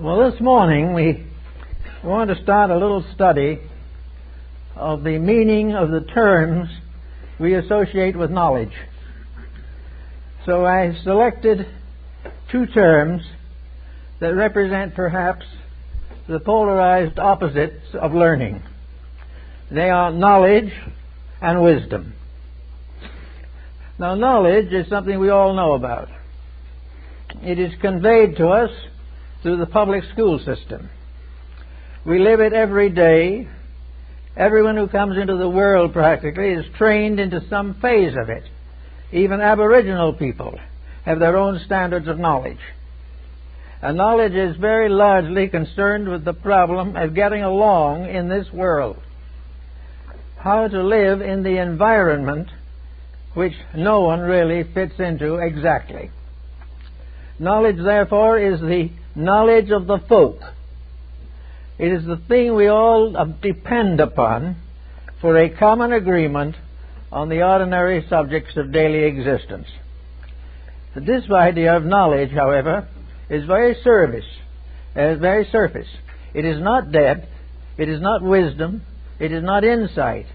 Well, this morning we want to start a little study of the meaning of the terms we associate with knowledge. So I selected two terms that represent perhaps the polarized opposites of learning. They are knowledge and wisdom. Now, knowledge is something we all know about. It is conveyed to us through the public school system. We live it every day. Everyone who comes into the world practically is trained into some phase of it. Even Aboriginal people have their own standards of knowledge. And knowledge is very largely concerned with the problem of getting along in this world. How to live in the environment which no one really fits into exactly. Knowledge, therefore, is the knowledge of the folk. It is the thing we all depend upon for a common agreement on the ordinary subjects of daily existence. This idea of knowledge, however, is very surface. It is not depth, it is not wisdom, it is not insight.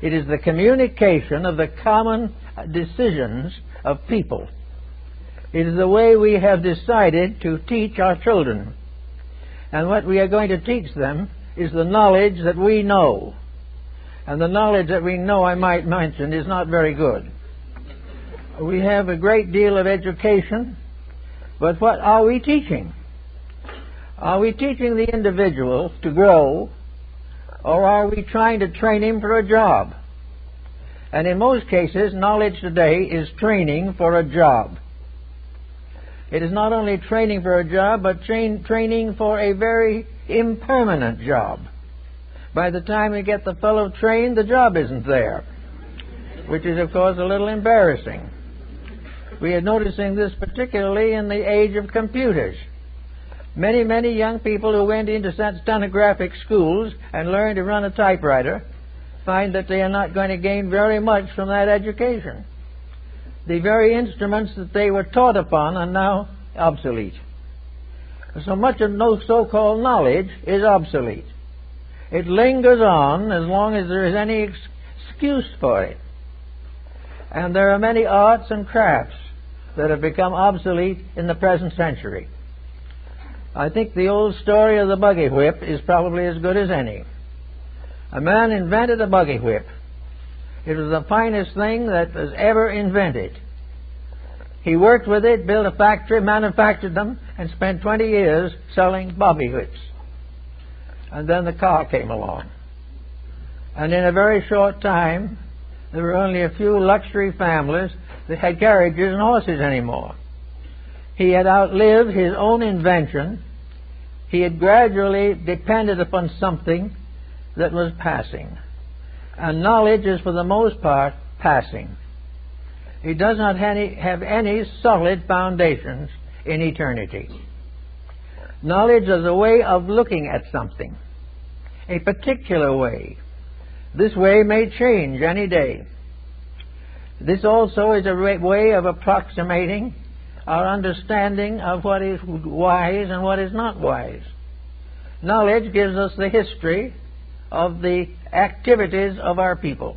It is the communication of the common decisions of people. It is the way we have decided to teach our children. And what we are going to teach them is the knowledge that we know. And the knowledge that we know, I might mention, is not very good. We have a great deal of education, but what are we teaching? Are we teaching the individual to grow, or are we trying to train him for a job? And in most cases, knowledge today is training for a job. It is not only training for a job, but training for a very impermanent job. By the time we get the fellow trained, the job isn't there, which is, of course, a little embarrassing. We are noticing this particularly in the age of computers. Many, many young people who went into stenographic schools and learned to run a typewriter find that they are not going to gain very much from that education. The very instruments that they were taught upon are now obsolete. So much of no so-called knowledge is obsolete. It lingers on as long as there is any excuse for it. And there are many arts and crafts that have become obsolete in the present century. I think the old story of the buggy whip is probably as good as any. A man invented a buggy whip. It was the finest thing that was ever invented. He worked with it, built a factory, manufactured them, and spent 20 years selling buggy whips. And then the car came along. And in a very short time, there were only a few luxury families that had carriages and horses anymore. He had outlived his own invention. He had gradually depended upon something that was passing. And knowledge is, for the most part, passing. It does not have any solid foundations in eternity. Knowledge is a way of looking at something, a particular way. This way may change any day. This also is a way of approximating our understanding of what is wise and what is not wise. Knowledge gives us the history of the activities of our people.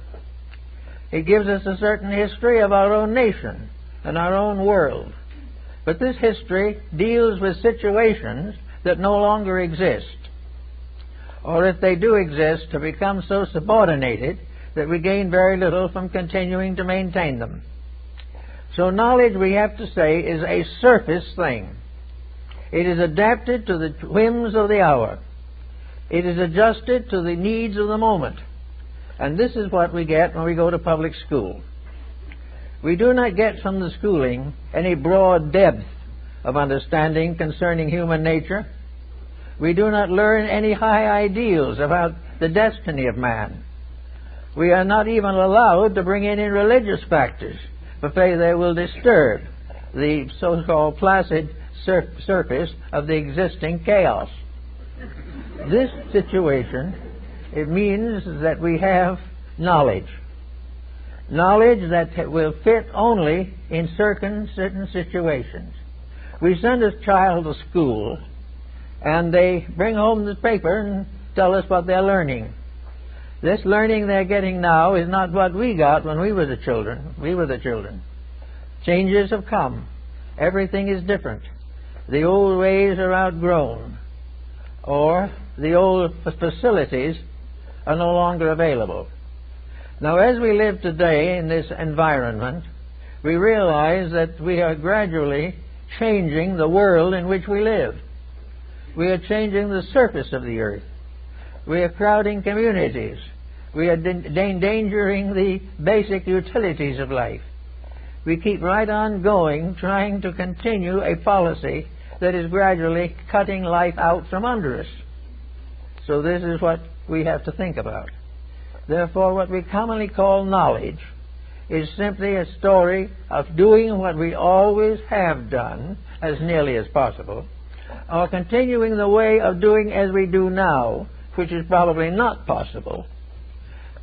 It gives us a certain history of our own nation and our own world. But this history deals with situations that no longer exist, or if they do exist, have become so subordinated that we gain very little from continuing to maintain them. So knowledge, we have to say, is a surface thing. It is adapted to the whims of the hour. It is adjusted to the needs of the moment. And this is what we get when we go to public school. We do not get from the schooling any broad depth of understanding concerning human nature. We do not learn any high ideals about the destiny of man. We are not even allowed to bring in religious factors, for fear they will disturb the so-called placid surface of the existing chaos. This situation, it means that we have knowledge. Knowledge that will fit only in certain situations. We send a child to school and they bring home the paper and tell us what they're learning. This learning they're getting now is not what we got when we were the children. Changes have come. Everything is different. The old ways are outgrown, or the old facilities are no longer available. Now, as we live today in this environment, we realize that we are gradually changing the world in which we live. We are changing the surface of the earth. We are crowding communities. We are endangering the basic utilities of life. We keep right on going, trying to continue a policy that is gradually cutting life out from under us. So this is what we have to think about. Therefore, what we commonly call knowledge is simply a story of doing what we always have done, as nearly as possible, or continuing the way of doing as we do now, which is probably not possible.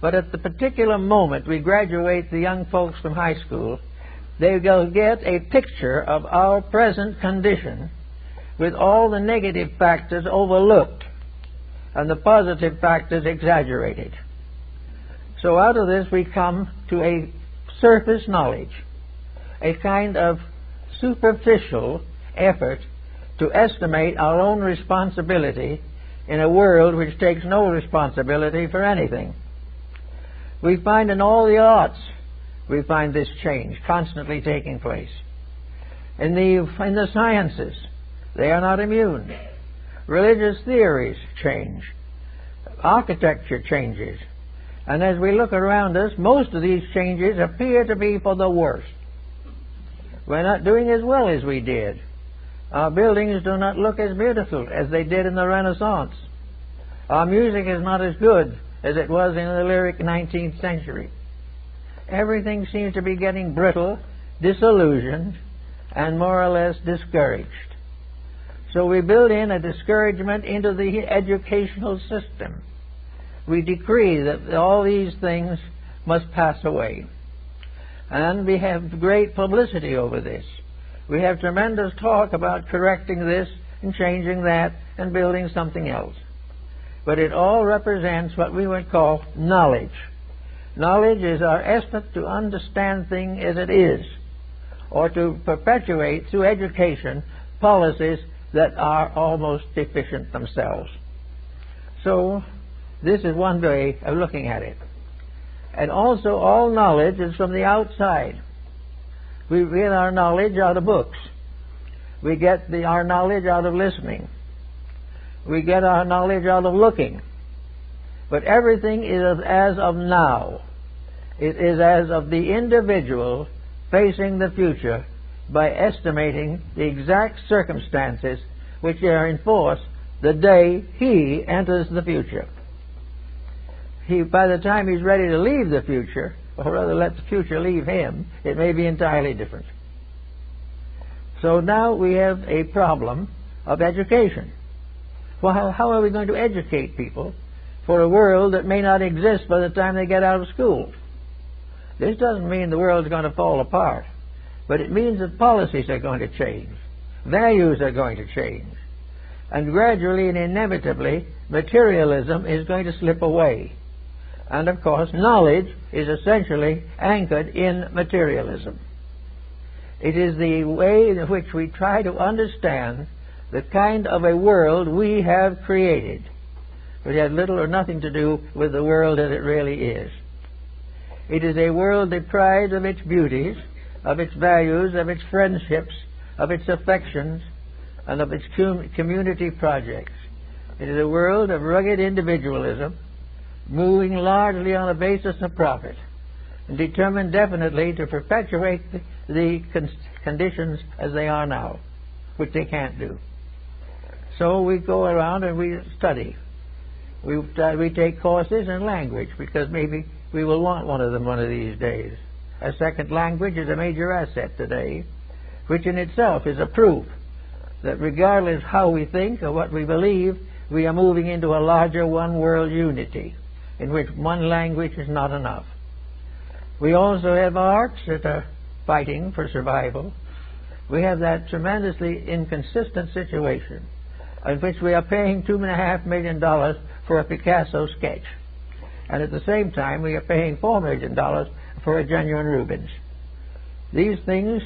But at the particular moment we graduate the young folks from high school, they will get a picture of our present condition with all the negative factors overlooked and the positive factors exaggerated. So out of this we come to a surface knowledge, a kind of superficial effort to estimate our own responsibility in a world which takes no responsibility for anything. We find in all the arts, we find this change constantly taking place. In the sciences, they are not immune. Religious theories change. Architecture changes. And as we look around us, most of these changes appear to be for the worse. We're not doing as well as we did. Our buildings do not look as beautiful as they did in the Renaissance. Our music is not as good as it was in the lyric 19th century. Everything seems to be getting brittle, disillusioned, and more or less discouraged. So we build in a discouragement into the educational system. We decree that all these things must pass away. And we have great publicity over this. We have tremendous talk about correcting this and changing that and building something else. But it all represents what we would call knowledge. Knowledge is our effort to understand things as it is, or to perpetuate through education policies that are almost deficient themselves. So this is one way of looking at it. And also all knowledge is from the outside. We get our knowledge out of books. We get our knowledge out of listening. We get our knowledge out of looking. But everything is as of now. It is as of the individual facing the future by estimating the exact circumstances which are in force the day he enters the future. By the time he's ready to leave the future, or rather let the future leave him, it may be entirely different. So now we have a problem of education. Well, how are we going to educate people for a world that may not exist by the time they get out of school? This doesn't mean the world's going to fall apart, but it means that policies are going to change, values are going to change, and gradually and inevitably materialism is going to slip away. And of course, knowledge is essentially anchored in materialism. It is the way in which we try to understand the kind of a world we have created, which has little or nothing to do with the world as it really is. It is a world deprived of its beauties, of its values, of its friendships, of its affections, and of its community projects. It is a world of rugged individualism, moving largely on a basis of profit, and determined definitely to perpetuate the conditions as they are now, which they can't do. So we go around and we study. We take courses in language, because maybe we will want one of them one of these days. A second language is a major asset today, which in itself is a proof that regardless how we think or what we believe, we are moving into a larger one-world unity, in which one language is not enough. We also have arts that are fighting for survival. We have that tremendously inconsistent situation in which we are paying $2.5 million for a Picasso sketch. And at the same time, we are paying $4 million for a genuine Rubens. These things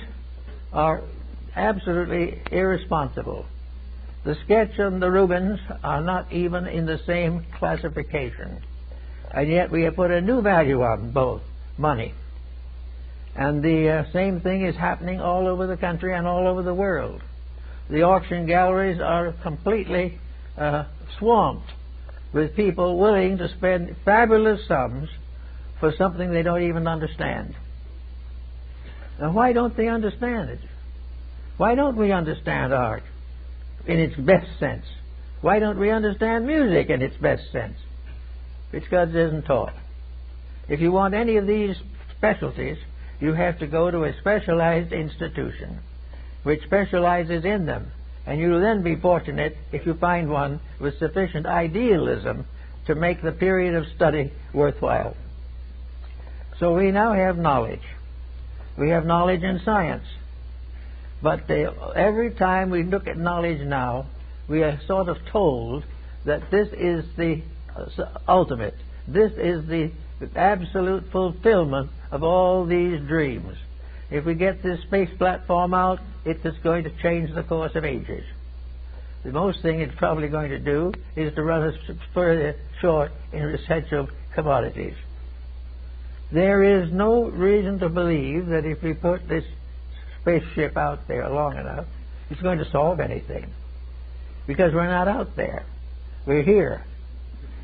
are absolutely irresponsible. The sketch and the Rubens are not even in the same classification. And yet we have put a new value on both, money. And the same thing is happening all over the country and all over the world. The auction galleries are completely swamped with people willing to spend fabulous sums for something they don't even understand. Now, why don't they understand it? Why don't we understand art in its best sense? Why don't we understand music in its best sense? Because it isn't taught. If you want any of these specialties, you have to go to a specialized institution which specializes in them, and you'll then be fortunate if you find one with sufficient idealism to make the period of study worthwhile. So we now have knowledge. We have knowledge in science. But every time we look at knowledge now, we are sort of told that this is the ultimate. This is the absolute fulfillment of all these dreams. If we get this space platform out, it is going to change the course of ages. The most thing it's probably going to do is to run us further short in essential commodities. There is no reason to believe that if we put this spaceship out there long enough, it's going to solve anything. Because we're not out there. We're here.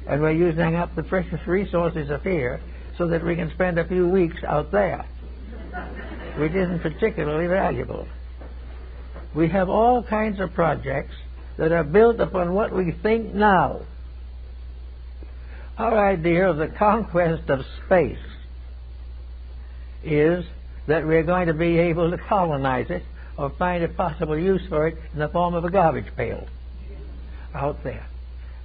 And we're using up the precious resources of here so that we can spend a few weeks out there, which isn't particularly valuable. We have all kinds of projects that are built upon what we think now. Our idea of the conquest of space is that we're going to be able to colonize it or find a possible use for it in the form of a garbage pail out there.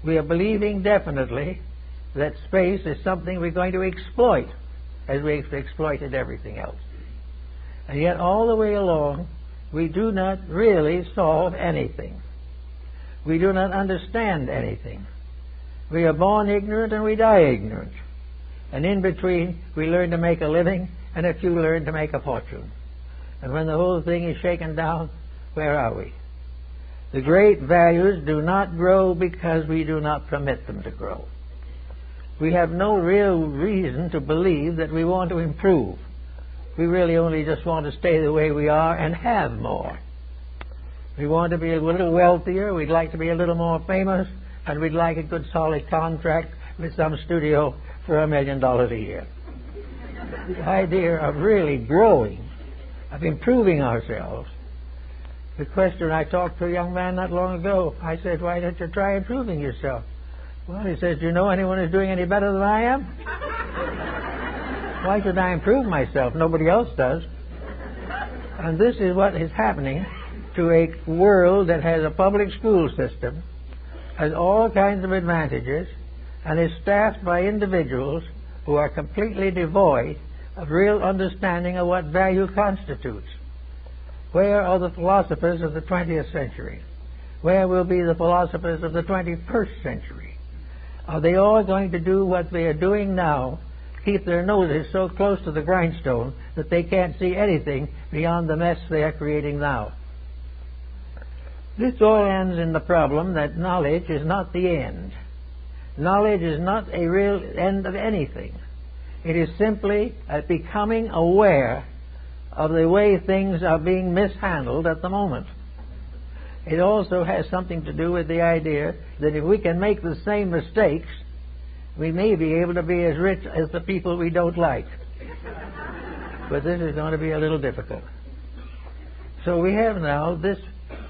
We are believing definitely that space is something we're going to exploit as we've exploited everything else. And yet all the way along, we do not really solve anything. We do not understand anything. We are born ignorant and we die ignorant. And in between, we learn to make a living and a few learn to make a fortune. And when the whole thing is shaken down, where are we? The great values do not grow because we do not permit them to grow. We have no real reason to believe that we want to improve. We really only just want to stay the way we are and have more. We want to be a little wealthier, we'd like to be a little more famous, and we'd like a good solid contract with some studio for $1 million a year. The idea of really growing, of improving ourselves. The question, I talked to a young man not long ago. I said, why don't you try improving yourself? Well, he says, do you know anyone who's doing any better than I am? Why should I improve myself? Nobody else does. And this is what is happening to a world that has a public school system, has all kinds of advantages, and is staffed by individuals who are completely devoid of real understanding of what value constitutes. Where are the philosophers of the 20th century? Where will be the philosophers of the 21st century? Are they all going to do what they are doing now, keep their noses so close to the grindstone that they can't see anything beyond the mess they are creating now? This all ends in the problem that knowledge is not the end. Knowledge is not a real end of anything. It is simply becoming aware of the way things are being mishandled at the moment. It also has something to do with the idea that if we can make the same mistakes, we may be able to be as rich as the people we don't like. But this is going to be a little difficult. So we have now this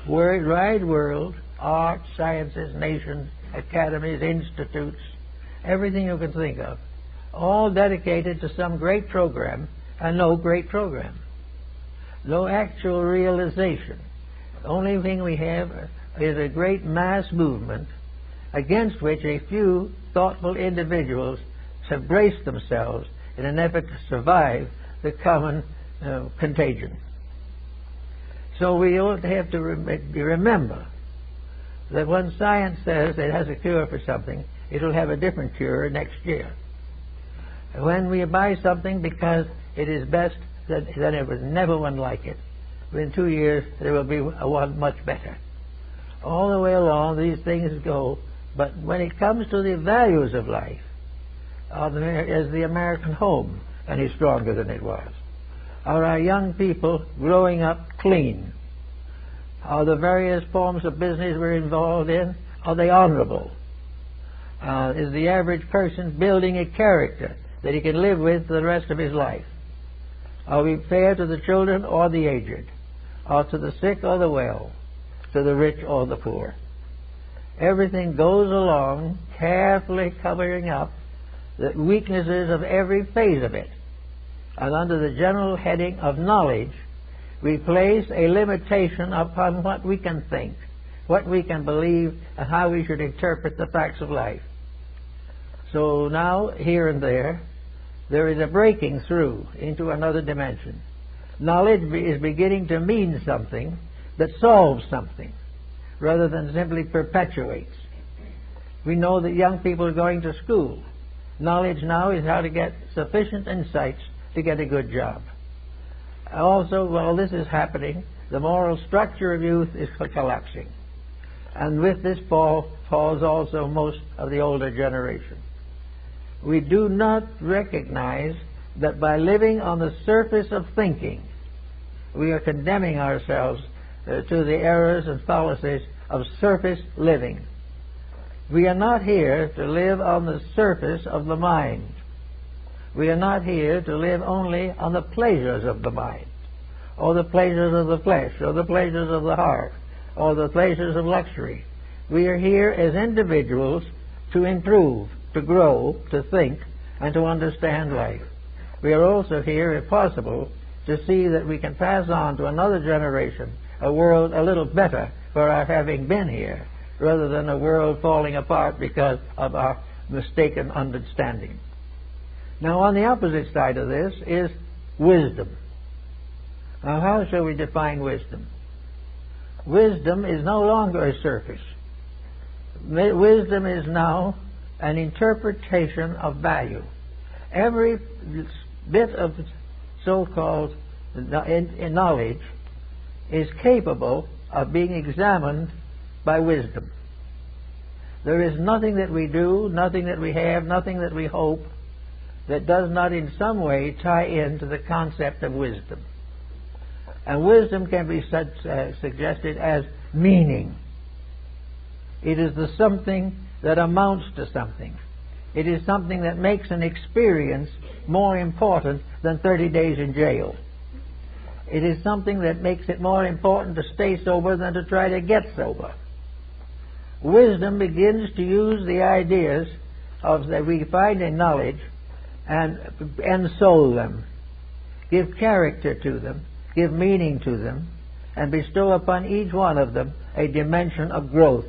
wide world, art, sciences, nations, academies, institutes, everything you can think of, all dedicated to some great program, and no great program. No actual realization. The only thing we have is a great mass movement against which a few thoughtful individuals have braced themselves in an effort to survive the common contagion. So we ought to have to remember that when science says it has a cure for something, it will have a different cure next year. When we buy something because it is best, then there was never one like it. Within 2 years, there will be one much better. All the way along, these things go. But when it comes to the values of life, is the American home any stronger than it was? Are our young people growing up clean? Are the various forms of business we're involved in, are they honorable? Is the average person building a character that he can live with for the rest of his life? Are we fair to the children or the aged? Or to the sick or the well? To the rich or the poor? Everything goes along carefully covering up the weaknesses of every phase of it. And under the general heading of knowledge, we place a limitation upon what we can think, what we can believe, and how we should interpret the facts of life. So now, here and there is a breaking through into another dimension. Knowledge is beginning to mean something that solves something, rather than simply perpetuates. We know that young people are going to school. Knowledge now is how to get sufficient insights to get a good job. Also, while this is happening, the moral structure of youth is collapsing. And with this falls also most of the older generation. We do not recognize that by living on the surface of thinking, we are condemning ourselves to the errors and fallacies of surface living. We are not here to live on the surface of the mind. We are not here to live only on the pleasures of the mind, or the pleasures of the flesh, or the pleasures of the heart, or the pleasures of luxury. We are here as individuals to improve, to grow, to think, and to understand life. We are also here, if possible, to see that we can pass on to another generation a world a little better for our having been here, rather than a world falling apart because of our mistaken understanding. Now, on the opposite side of this is wisdom. Now, how shall we define wisdom? Wisdom is no longer a surface. Wisdom is now an interpretation of value. Every bit of so-called knowledge is capable of being examined by wisdom. There is nothing that we do, nothing that we have, nothing that we hope that does not in some way tie into the concept of wisdom. And wisdom can be suggested as meaning. It is the something that amounts to something. It is something that makes an experience more important than 30 days in jail. It is something that makes it more important to stay sober than to try to get sober. Wisdom begins to use the ideas that we find in knowledge and ensoul them, give character to them, give meaning to them, and bestow upon each one of them a dimension of growth.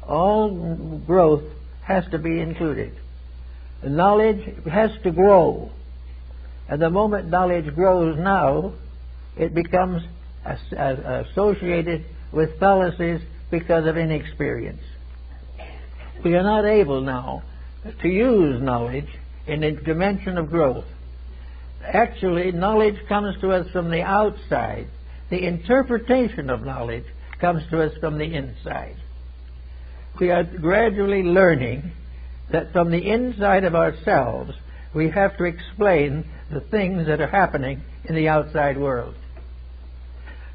All growth has to be included. Knowledge has to grow. And the moment knowledge grows now, it becomes associated with fallacies because of inexperience. We are not able now to use knowledge in a dimension of growth. Actually, knowledge comes to us from the outside. The interpretation of knowledge comes to us from the inside. We are gradually learning that from the inside of ourselves, we have to explain the things that are happening in the outside world.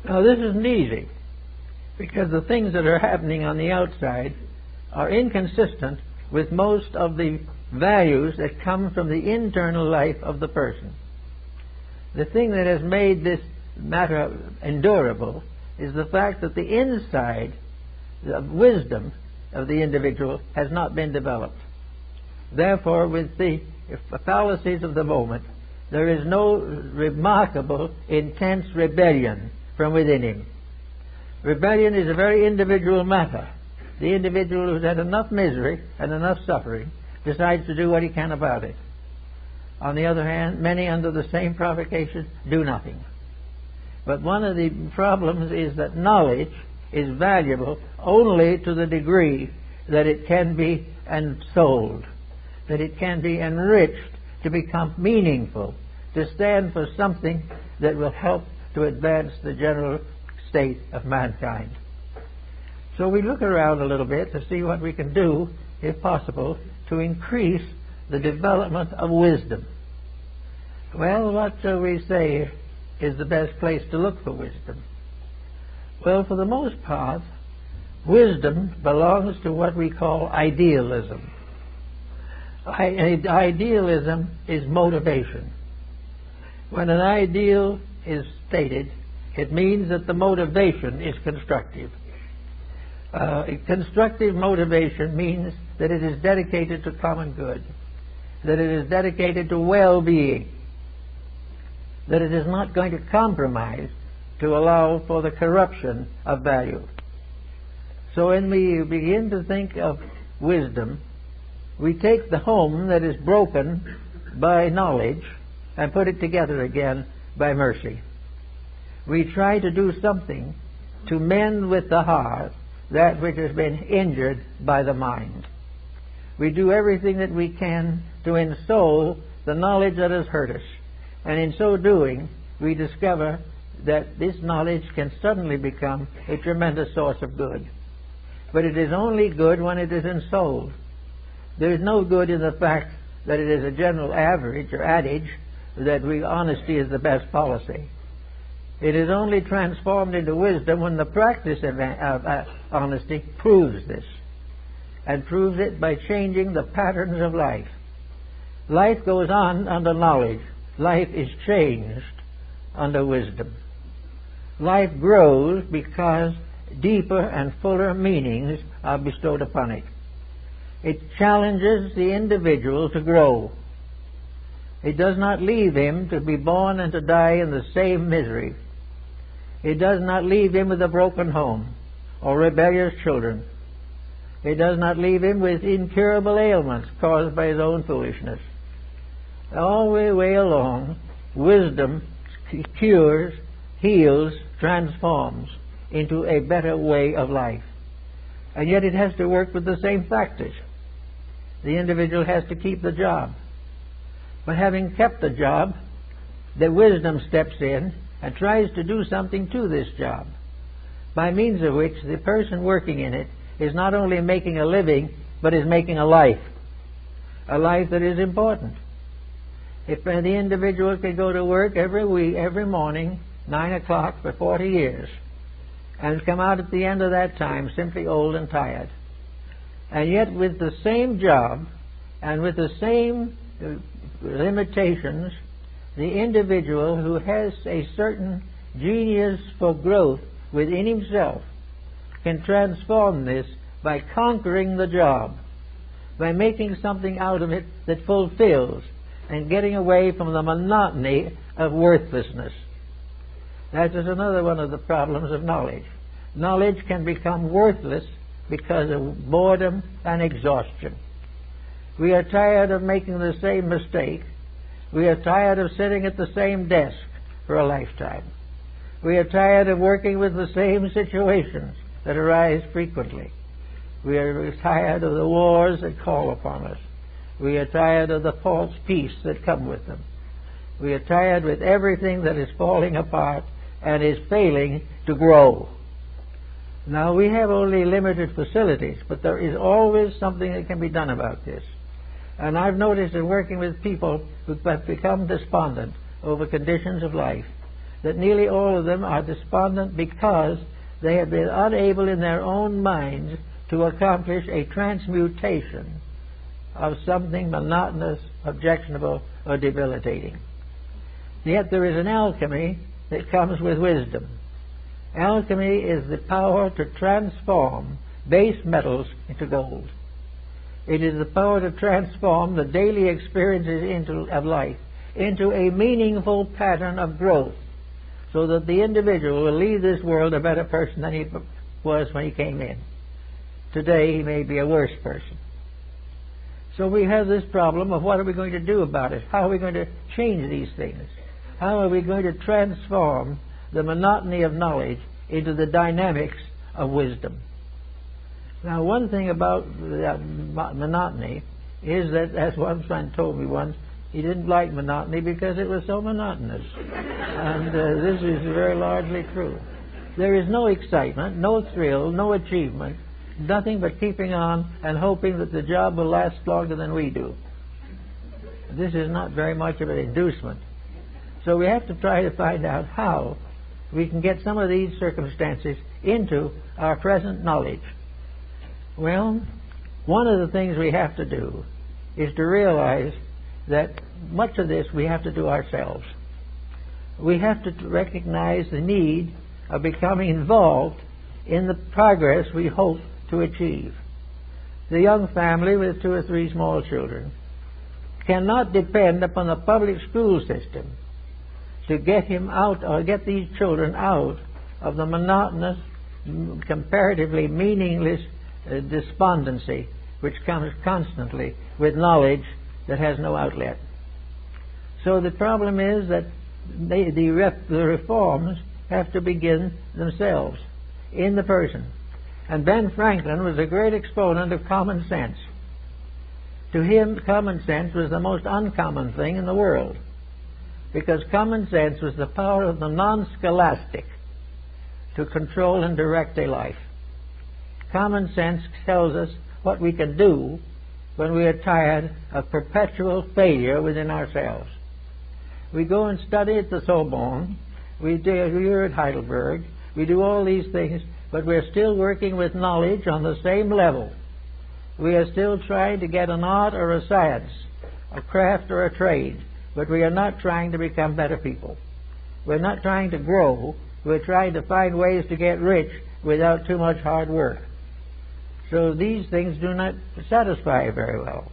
Now, this isn't easy, because the things that are happening on the outside are inconsistent with most of the values that come from the internal life of the person. The thing that has made this matter endurable is the fact that the inside of wisdom of the individual has not been developed. Therefore, with the fallacies of the moment, there is no remarkable, intense rebellion from within him. Rebellion is a very individual matter. The individual who's had enough misery and enough suffering decides to do what he can about it. On the other hand, many under the same provocation do nothing. But one of the problems is that knowledge is valuable only to the degree that it can be ensouled, that it can be enriched to become meaningful, to stand for something that will help to advance the general state of mankind. So we look around a little bit to see what we can do, if possible, to increase the development of wisdom. Well, what shall we say is the best place to look for wisdom? Well, for the most part, wisdom belongs to what we call idealism. Idealism is motivation. When an ideal is stated, it means that the motivation is constructive. Constructive motivation means that it is dedicated to common good, that it is dedicated to well-being, that it is not going to compromise to allow for the corruption of value. So when we begin to think of wisdom, we take the home that is broken by knowledge and put it together again by mercy. We try to do something to mend with the heart that which has been injured by the mind. We do everything that we can to ensoul the knowledge that has hurt us, and in so doing we discover that this knowledge can suddenly become a tremendous source of good. But it is only good when it is ensouled. There is no good in the fact that it is a general average or adage that honesty is the best policy. It is only transformed into wisdom when the practice of honesty proves this, and proves it by changing the patterns of life. Life goes on under knowledge. Life is changed under wisdom. Life grows because deeper and fuller meanings are bestowed upon it. It challenges the individual to grow. It does not leave him to be born and to die in the same misery. It does not leave him with a broken home or rebellious children. It does not leave him with incurable ailments caused by his own foolishness. All the way along, wisdom cures, heals, transforms into a better way of life. And yet it has to work with the same factors. The individual has to keep the job. But having kept the job, the wisdom steps in and tries to do something to this job, by means of which the person working in it is not only making a living, but is making a life that is important. If the individual can go to work every morning, 9 o'clock for 40 years, and come out at the end of that time simply old and tired, and yet with the same job and with the same limitations, the individual who has a certain genius for growth within himself can transform this by conquering the job, by making something out of it that fulfills, and getting away from the monotony of worthlessness. That is another one of the problems of knowledge. Knowledge can become worthless because of boredom and exhaustion. We are tired of making the same mistake. We are tired of sitting at the same desk for a lifetime. We are tired of working with the same situations that arise frequently. We are tired of the wars that call upon us. We are tired of the false peace that come with them. We are tired with everything that is falling apart and is failing to grow. Now, we have only limited facilities, but there is always something that can be done about this. And I've noticed in working with people who have become despondent over conditions of life, that nearly all of them are despondent because they have been unable in their own minds to accomplish a transmutation of something monotonous, objectionable, or debilitating. Yet there is an alchemy that comes with wisdom. Alchemy is the power to transform base metals into gold. It is the power to transform the daily experiences of life into a meaningful pattern of growth, so that the individual will leave this world a better person than he was when he came in. Today he may be a worse person. So we have this problem of what are we going to do about it? How are we going to change these things? How are we going to transform the monotony of knowledge into the dynamics of wisdom. Now, one thing about monotony is that, as one friend told me once, he didn't like monotony because it was so monotonous. And this is very largely true. There is no excitement, no thrill, no achievement, nothing but keeping on and hoping that the job will last longer than we do. This is not very much of an inducement. So we have to try to find out how we can get some of these circumstances into our present knowledge. Well, one of the things we have to do is to realize that much of this we have to do ourselves. We have to recognize the need of becoming involved in the progress we hope to achieve. The young family with 2 or 3 small children cannot depend upon the public school system to get him out, or get these children out of the monotonous, comparatively meaningless despondency which comes constantly with knowledge that has no outlet. So the problem is that the reforms have to begin themselves in the person. And Ben Franklin was a great exponent of common sense. To him, common sense was the most uncommon thing in the world, because common sense was the power of the non-scholastic to control and direct a life. Common sense tells us what we can do when we are tired of perpetual failure within ourselves. We go and study at the Sorbonne, we're at Heidelberg, we do all these things, but we're still working with knowledge on the same level. We are still trying to get an art or a science, a craft or a trade, but we are not trying to become better people. We're not trying to grow, we're trying to find ways to get rich without too much hard work. So these things do not satisfy very well.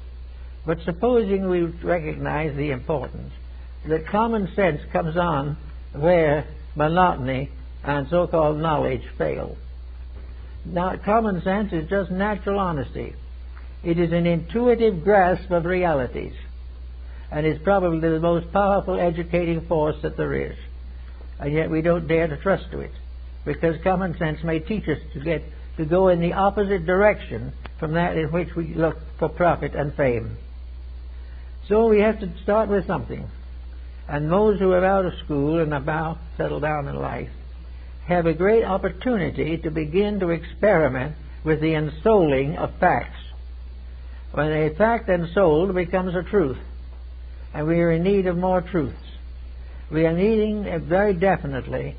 But supposing we recognize the importance that common sense comes on where monotony and so-called knowledge fail. Now, common sense is just natural honesty. It is an intuitive grasp of realities, and is probably the most powerful educating force that there is. And yet we don't dare to trust to it, because common sense may teach us to go in the opposite direction from that in which we look for profit and fame. So we have to start with something. And those who are out of school and about settled down in life have a great opportunity to begin to experiment with the ensouling of facts. When a fact ensouled becomes a truth, and we are in need of more truths. We are needing very definitely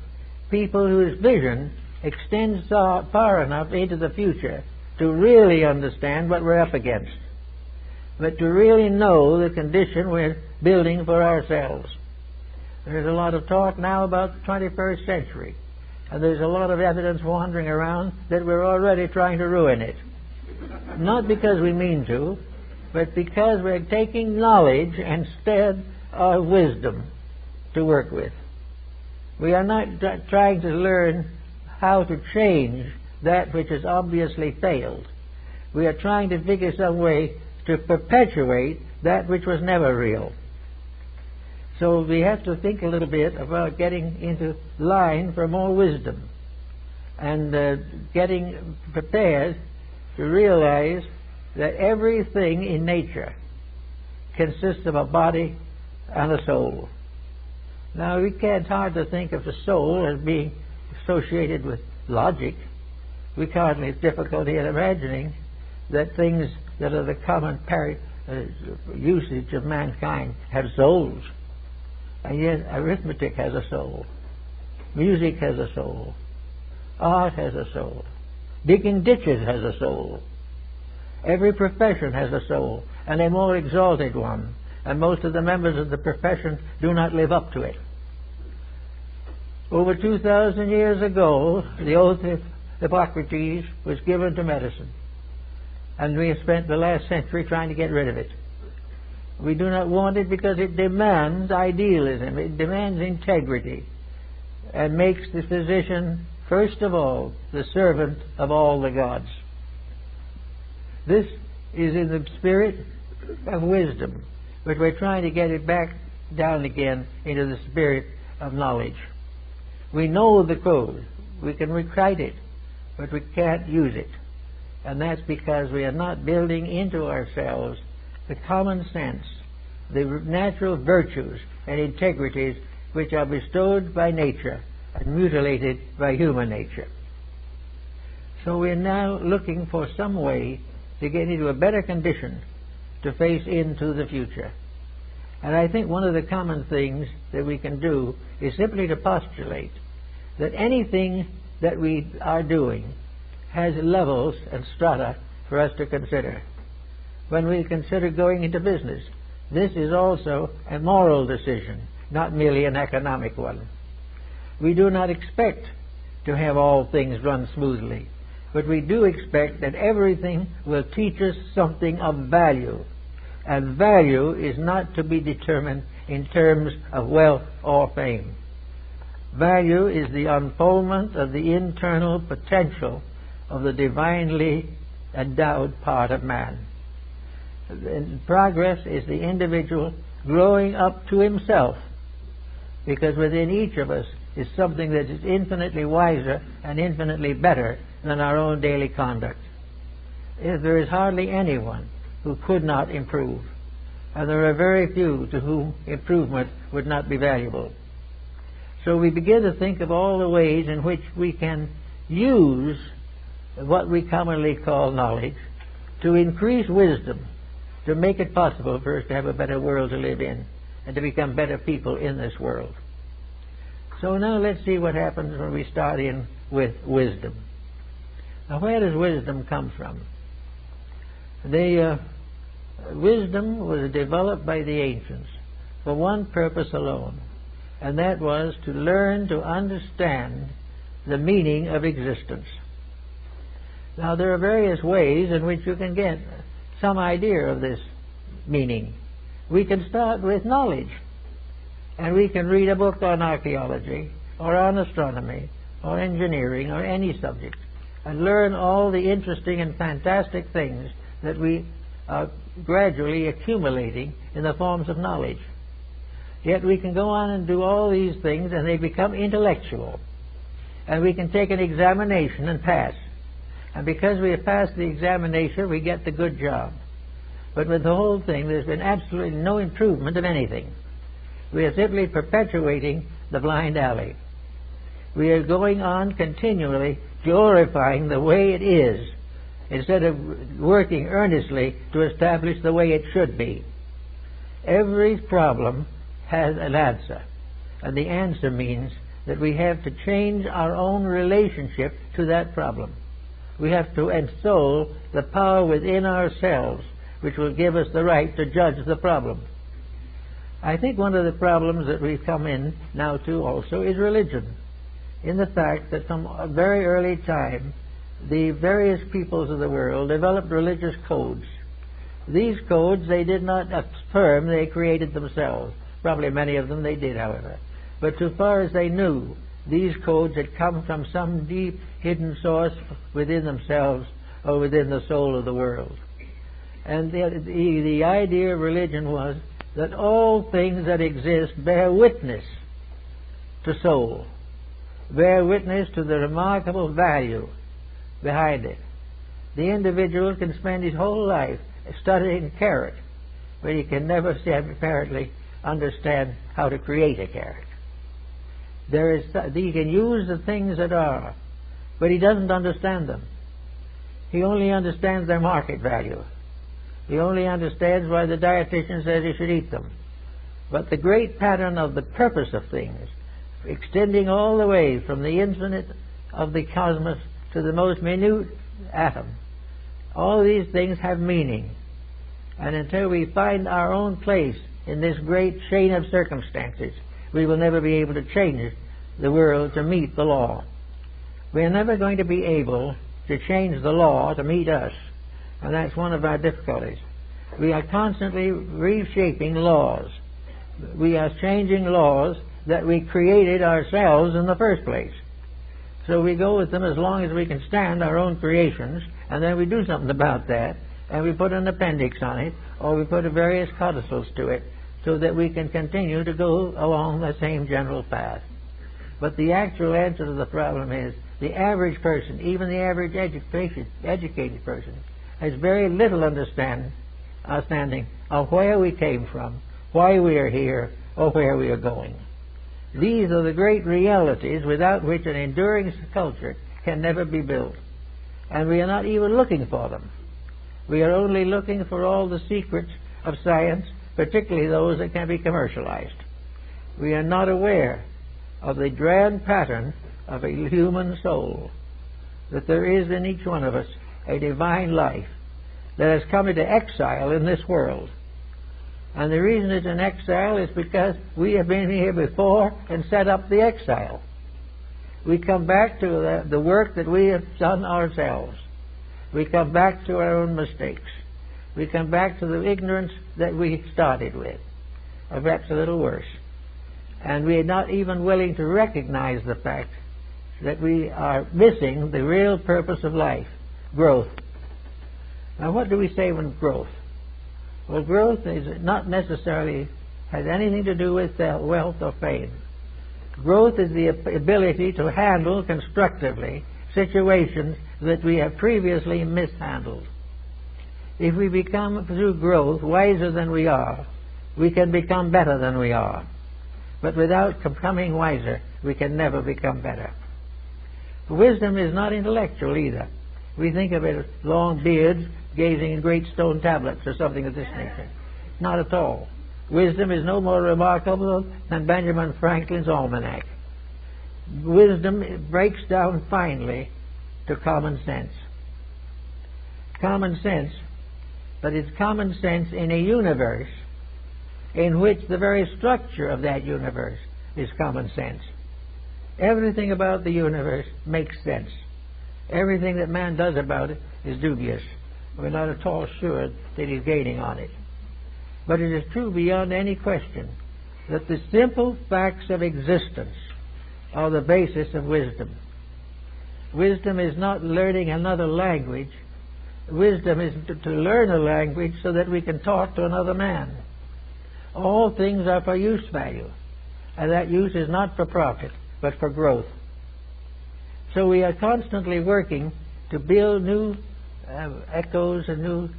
people whose vision extends far enough into the future to really understand what we're up against, but to really know the condition we're building for ourselves. There's a lot of talk now about the 21st century, and there's a lot of evidence wandering around that we're already trying to ruin it. Not because we mean to, but because we're taking knowledge instead of wisdom to work with. We are not trying to learn how to change that which has obviously failed. We are trying to figure some way to perpetuate that which was never real. So we have to think a little bit about getting into line for more wisdom, and getting prepared to realize that everything in nature consists of a body and a soul. Now, it's hard to think of the soul as being associated with logic. We can't, it's difficulty in imagining that things that are the common usage of mankind have souls. And yet arithmetic has a soul. Music has a soul. Art has a soul. Digging ditches has a soul. Every profession has a soul, and a more exalted one. And most of the members of the profession do not live up to it. Over 2,000 years ago, the oath of Hippocrates was given to medicine. And we have spent the last century trying to get rid of it. We do not want it because it demands idealism. It demands integrity, and makes the physician, first of all, the servant of all the gods. This is in the spirit of wisdom, but we're trying to get it back down again into the spirit of knowledge. We know the code. We can recite it. but we can't use it. And that's because we are not building into ourselves the common sense, the natural virtues and integrities which are bestowed by nature and mutilated by human nature. So we're now looking for some way to get into a better condition to face into the future. And I think one of the common things that we can do is simply to postulate that anything that we are doing has levels and strata for us to consider. When we consider going into business, this is also a moral decision, not merely an economic one. We do not expect to have all things run smoothly, but we do expect that everything will teach us something of value. And value is not to be determined in terms of wealth or fame. Value is the unfoldment of the internal potential of the divinely endowed part of man. And progress is the individual growing up to himself, because within each of us is something that is infinitely wiser and infinitely better than our own daily conduct. There is hardly anyone who could not improve, and there are very few to whom improvement would not be valuable. So we begin to think of all the ways in which we can use what we commonly call knowledge to increase wisdom, to make it possible for us to have a better world to live in and to become better people in this world. So now let's see what happens when we start in with wisdom. Now, where does wisdom come from? Wisdom was developed by the ancients for one purpose alone, and that was to learn to understand the meaning of existence. Now, there are various ways in which you can get some idea of this meaning. We can start with knowledge, and we can read a book on archaeology or on astronomy or engineering or any subject and learn all the interesting and fantastic things that we are gradually accumulating in the forms of knowledge. Yet we can go on and do all these things and they become intellectual. And we can take an examination and pass. And because we have passed the examination, we get the good job. But with the whole thing, there's been absolutely no improvement of anything. We are simply perpetuating the blind alley. We are going on continually glorifying the way it is, instead of working earnestly to establish the way it should be. Every problem has an answer, and the answer means that we have to change our own relationship to that problem. We have to ensoul the power within ourselves which will give us the right to judge the problem. I think one of the problems that we've come in now to also is religion, in the fact that from a very early time the various peoples of the world developed religious codes. These codes they did not affirm, they created themselves. Probably many of them they did, however. But so far as they knew, these codes had come from some deep hidden source within themselves or within the soul of the world. And the idea of religion was that all things that exist bear witness to soul, bear witness to the remarkable value behind it. The individual can spend his whole life studying carrot, but he can never apparently understand how to create a carrot. He can use the things that are, but he doesn't understand them. He only understands their market value. He only understands why the dietitian says he should eat them. But the great pattern of the purpose of things, extending all the way from the infinite of the cosmos to the most minute atom, all these things have meaning. And until we find our own place in this great chain of circumstances, we will never be able to change the world to meet the law. We are never going to be able to change the law to meet us, and that's one of our difficulties. We are constantly reshaping laws. We are changing laws that we created ourselves in the first place. So we go with them as long as we can stand our own creations, and then we do something about that, and we put an appendix on it, or we put various codicils to it, so that we can continue to go along the same general path. But the actual answer to the problem is the average person, even the average educated person, has very little understanding of where we came from, why we are here, or where we are going. These are the great realities without which an enduring culture can never be built. And we are not even looking for them. We are only looking for all the secrets of science, particularly those that can be commercialized. We are not aware of the grand pattern of a human soul, that there is in each one of us a divine life that has come into exile in this world. And the reason it's in exile is because we have been here before and set up the exile. We come back to the work that we have done ourselves. We come back to our own mistakes. We come back to the ignorance that we started with, or perhaps a little worse. And we are not even willing to recognize the fact that we are missing the real purpose of life, growth. Now, what do we say when growth? Well, growth is not necessarily has anything to do with wealth or fame. Growth is the ability to handle constructively situations that we have previously mishandled. If we become, through growth, wiser than we are, we can become better than we are. But without becoming wiser, we can never become better. Wisdom is not intellectual either. We think of it as long beards gazing in great stone tablets or something of this nature. Not at all. Wisdom is no more remarkable than Benjamin Franklin's almanac. Wisdom breaks down finally to common sense. Common sense, but it's common sense in a universe in which the very structure of that universe is common sense. Everything about the universe makes sense. Everything that man does about it is dubious. We're not at all sure that he's gaining on it. But it is true beyond any question that the simple facts of existence are the basis of wisdom. Wisdom is not learning another language. Wisdom is to learn a language so that we can talk to another man. All things are for use value, and that use is not for profit, but for growth. So we are constantly working to build new echoes and new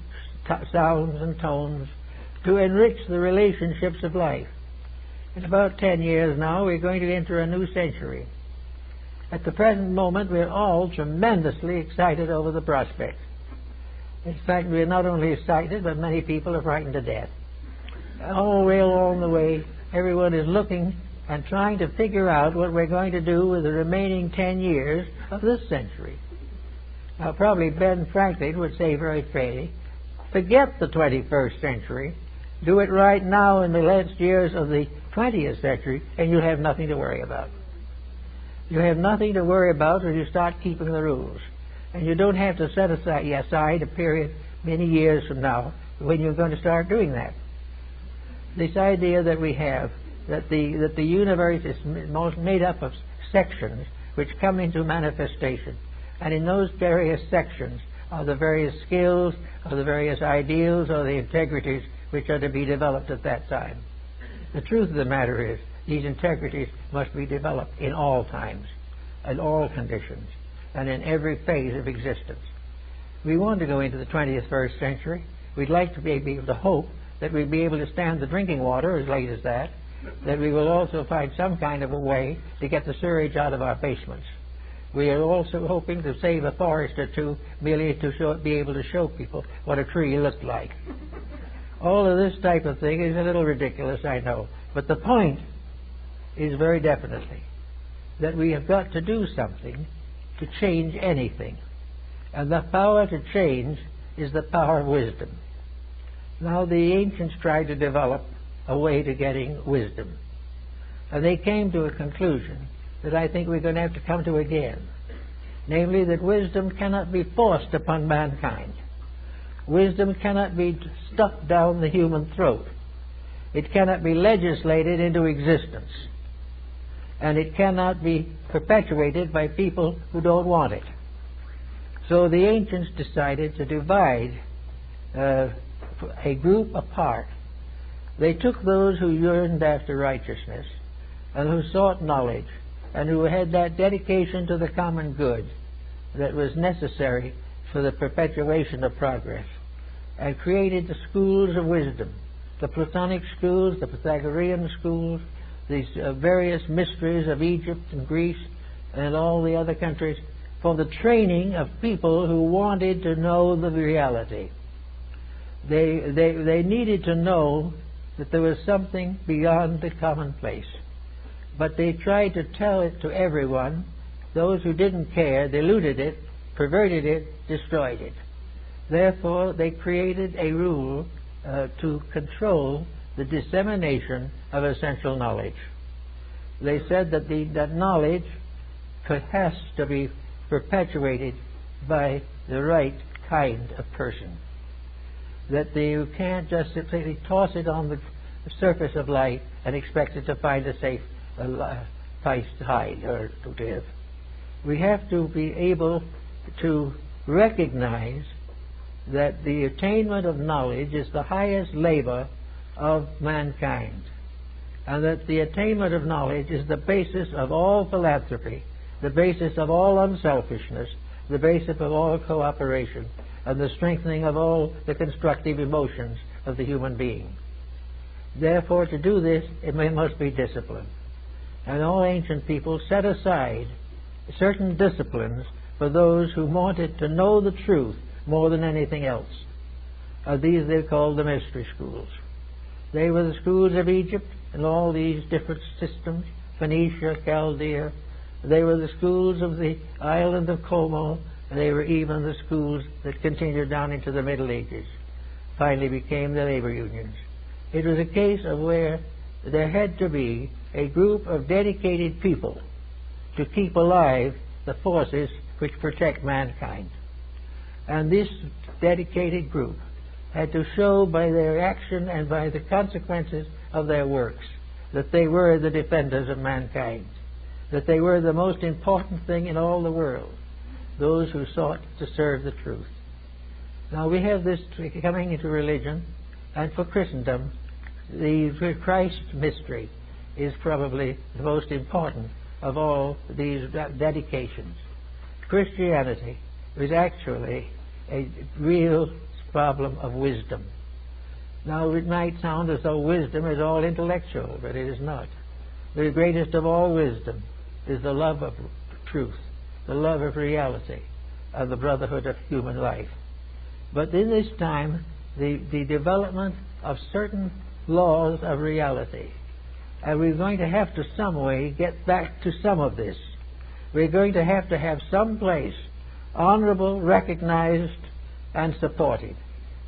sounds and tones to enrich the relationships of life. In about 10 years now, we're going to enter a new century. At the present moment, we're all tremendously excited over the prospect. In fact, we're not only excited, but many people are frightened to death. All the way along the way, everyone is looking and trying to figure out what we're going to do with the remaining 10 years of this century. Now, probably Ben Franklin would say very fairly, forget the 21st century, do it right now in the last years of the 20th century, and you'll have nothing to worry about. You have nothing to worry about when you start keeping the rules. And you don't have to set aside a period many years from now when you're going to start doing that. This idea that we have that the universe is made up of sections which come into manifestation, and in those various sections are the various skills, or the various ideals, or the integrities which are to be developed at that time. The truth of the matter is these integrities must be developed in all times, in all conditions, and in every phase of existence. We want to go into the 21st century. We'd like to be able to hope that we'll be able to stand the drinking water as late as that we will also find some kind of a way to get the sewage out of our basements. We are also hoping to save a forest or two merely to be able to show people what a tree looked like. All of this type of thing is a little ridiculous, I know. But the point is very definitely that we have got to do something to change anything. And the power to change is the power of wisdom. Now, the ancients tried to develop a way to getting wisdom. And they came to a conclusion that I think we're going to have to come to again. Namely, that wisdom cannot be forced upon mankind. Wisdom cannot be stuffed down the human throat. It cannot be legislated into existence. And it cannot be perpetuated by people who don't want it. So the ancients decided to divide a group apart. They took those who yearned after righteousness and who sought knowledge and who had that dedication to the common good that was necessary for the perpetuation of progress, and created the schools of wisdom, the Platonic schools, the Pythagorean schools, these various mysteries of Egypt and Greece and all the other countries, for the training of people who wanted to know the reality. They needed to know that there was something beyond the commonplace. But they tried to tell it to everyone. Those who didn't care diluted it, perverted it, destroyed it. Therefore, they created a rule to control the dissemination of essential knowledge. They said that that knowledge has to be perpetuated by the right kind of person. That you can't just simply toss it on the surface of life and expect it to find a safe place to hide or to live. We have to be able to recognize that the attainment of knowledge is the highest labor of mankind, and that the attainment of knowledge is the basis of all philanthropy, the basis of all unselfishness, the basis of all cooperation, and the strengthening of all the constructive emotions of the human being. Therefore, to do this, it must be discipline. And all ancient people set aside certain disciplines for those who wanted to know the truth more than anything else. These they called the mystery schools. They were the schools of Egypt and all these different systems, Phoenicia, Chaldea. They were the schools of the island of Como, and they were even the schools that continued down into the Middle Ages, finally became the labor unions. It was a case of where there had to be a group of dedicated people to keep alive the forces which protect mankind. And this dedicated group had to show by their action and by the consequences of their works that they were the defenders of mankind, that they were the most important thing in all the world, those who sought to serve the truth. Now we have this coming into religion, and for Christendom, the Christ mystery is probably the most important of all these dedications. Christianity is actually a real problem of wisdom. Now it might sound as though wisdom is all intellectual, but it is not. The greatest of all wisdom is the love of truth, the love of reality, and the brotherhood of human life. But in this time, the development of certain laws of reality, and we're going to have to some way get back to some of this. We're going to have some place honorable, recognized, and supported,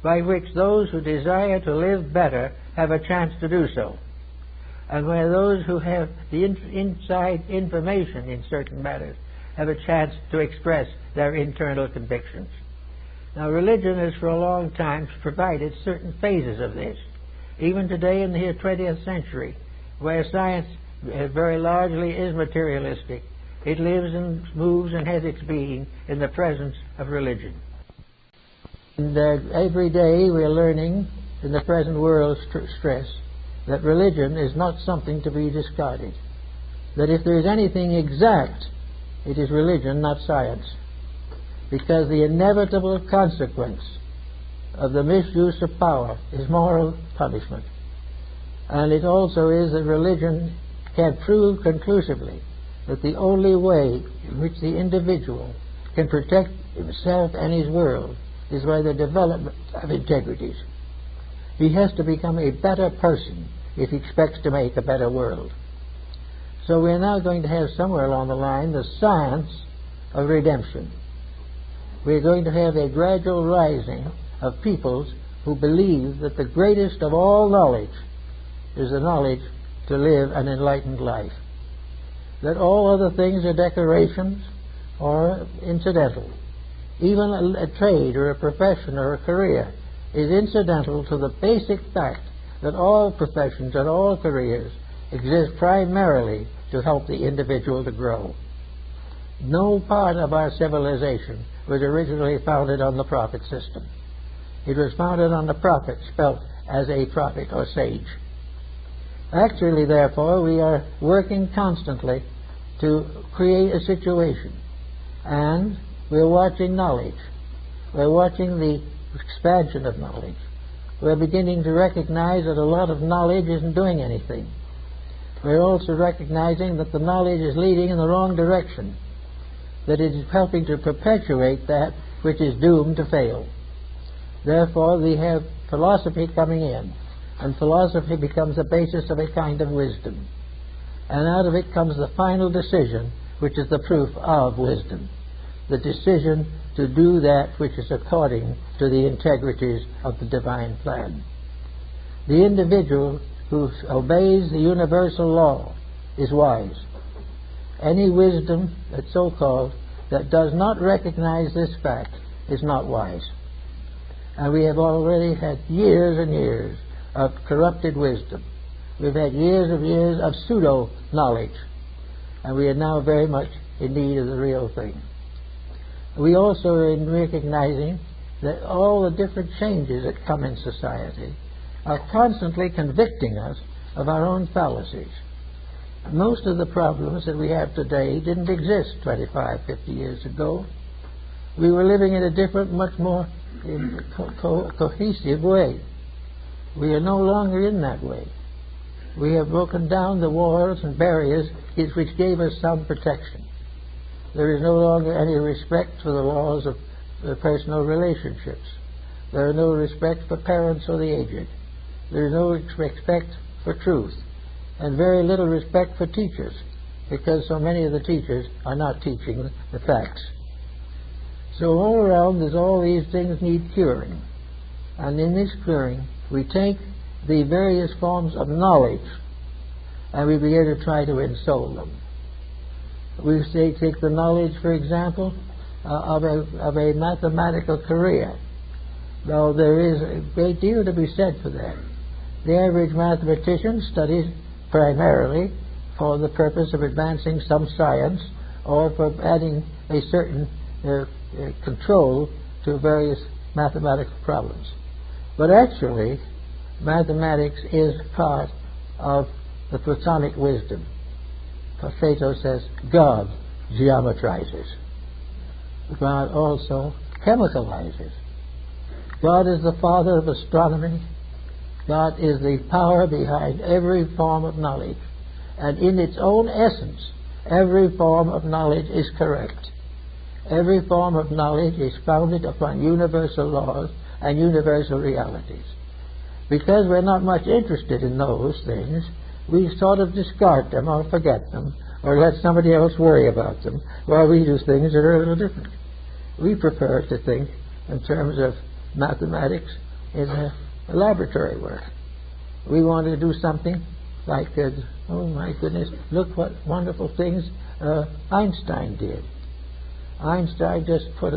by which those who desire to live better have a chance to do so, and where those who have the inside information in certain matters have a chance to express their internal convictions. Now, religion has for a long time provided certain phases of this. Even today in the 20th century, where science very largely is materialistic, it lives and moves and has its being in the presence of religion. And every day we are learning in the present world stress that religion is not something to be discarded. That if there is anything exact, it is religion, not science. Because the inevitable consequence of the misuse of power is moral punishment. And it also is that religion can prove conclusively that the only way in which the individual can protect himself and his world is by the development of integrities. He has to become a better person if he expects to make a better world. So we're now going to have somewhere along the line the science of redemption. We're going to have a gradual rising of peoples who believe that the greatest of all knowledge is the knowledge to live an enlightened life. That all other things are decorations or incidental. Even a trade or a profession or a career is incidental to the basic fact that all professions and all careers exist primarily to help the individual to grow. No part of our civilization was originally founded on the prophet system. It was founded on the prophet, spelt as a prophet or sage. Actually, therefore, we are working constantly to create a situation. And we're watching knowledge. We're watching the expansion of knowledge. We're beginning to recognize that a lot of knowledge isn't doing anything. We're also recognizing that the knowledge is leading in the wrong direction, that it is helping to perpetuate that which is doomed to fail. Therefore, we have philosophy coming in, and philosophy becomes the basis of a kind of wisdom. And out of it comes the final decision, which is the proof of wisdom, the decision to do that which is according to the integrities of the divine plan. The individual who obeys the universal law is wise. Any wisdom, that's so-called, that does not recognize this fact is not wise. And we have already had years and years of corrupted wisdom. We've had years of pseudo-knowledge. And we are now very much in need of the real thing. We also are in recognizing that all the different changes that come in society are constantly convicting us of our own fallacies. Most of the problems that we have today didn't exist 25, 50 years ago. We were living in a different, much more cohesive way. We are no longer in that way. We have broken down the walls and barriers which gave us some protection. There is no longer any respect for the laws of personal relationships. There is no respect for parents or the aged. There is no respect for truth, and very little respect for teachers, because so many of the teachers are not teaching the facts. So all around, there's all these things need curing. And in this curing, we take the various forms of knowledge and we begin to try to ensole them. We say, take the knowledge, for example, of a mathematical career. Now, there is a great deal to be said for that. The average mathematician studies primarily for the purpose of advancing some science or for adding a certain control to various mathematical problems. But actually, mathematics is part of the Platonic wisdom. Plato says, God geometrizes. God also chemicalizes. God is the father of astronomy. God is the power behind every form of knowledge. And in its own essence, every form of knowledge is correct. Every form of knowledge is founded upon universal laws and universal realities. Because we're not much interested in those things, we sort of discard them or forget them or let somebody else worry about them while we do things that are a little different. We prefer to think in terms of mathematics in a laboratory work. We want to do something like, oh my goodness, look what wonderful things Einstein did. Einstein just put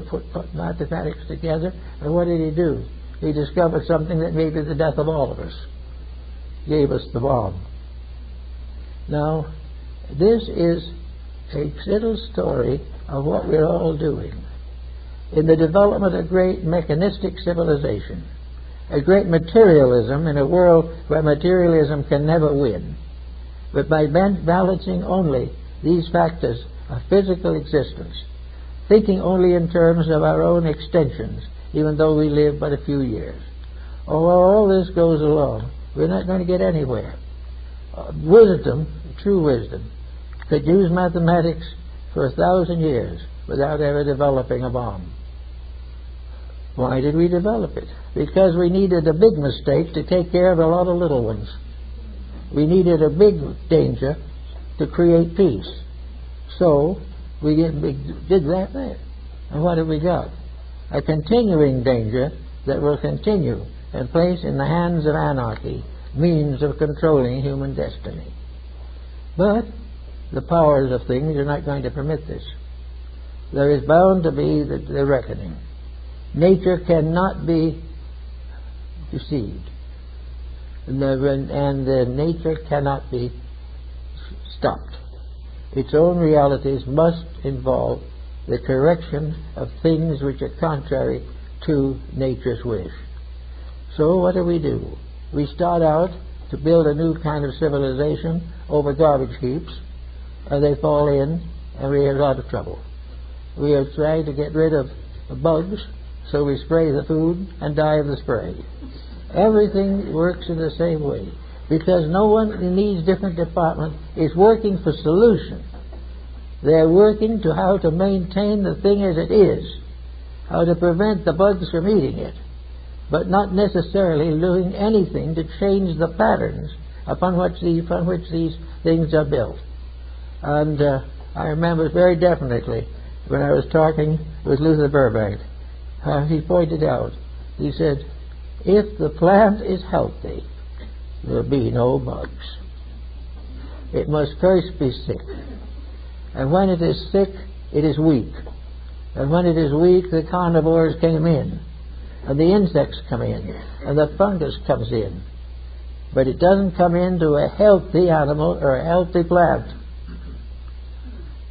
mathematics together, and what did he do? He discovered something that may be the death of all of us. Gave us the bomb. Now, this is a little story of what we're all doing. In the development of great mechanistic civilization, a great materialism in a world where materialism can never win, but by balancing only these factors of physical existence, thinking only in terms of our own extensions, even though we live but a few years. Oh, while all this goes along, we're not going to get anywhere. Wisdom, true wisdom, could use mathematics for 1,000 years without ever developing a bomb. Why did we develop it? Because we needed a big mistake to take care of a lot of little ones. We needed a big danger to create peace. So we did that there. And what have we got? A continuing danger that will continue and place in the hands of anarchy means of controlling human destiny. But the powers of things are not going to permit this. There is bound to be the reckoning. Nature cannot be deceived. And nature cannot be stopped. Its own realities must involve the correction of things which are contrary to nature's wish. So what do? We start out to build a new kind of civilization over garbage heaps, they fall in, and we have a lot of trouble. We are trying to get rid of the bugs, so we spray the food and die of the spray. Everything works in the same way, because no one in these different departments is working for solution. They're working to how to maintain the thing as it is, how to prevent the bugs from eating it, but not necessarily doing anything to change the patterns upon which these things are built. And I remember very definitely when I was talking with Luther Burbank, he pointed out, he said, if the plant is healthy, there'll be no bugs. It must first be sick. And when it is sick, it is weak. And when it is weak, the carnivores came in, and the insects come in, and the fungus comes in. But it doesn't come into a healthy animal or a healthy plant.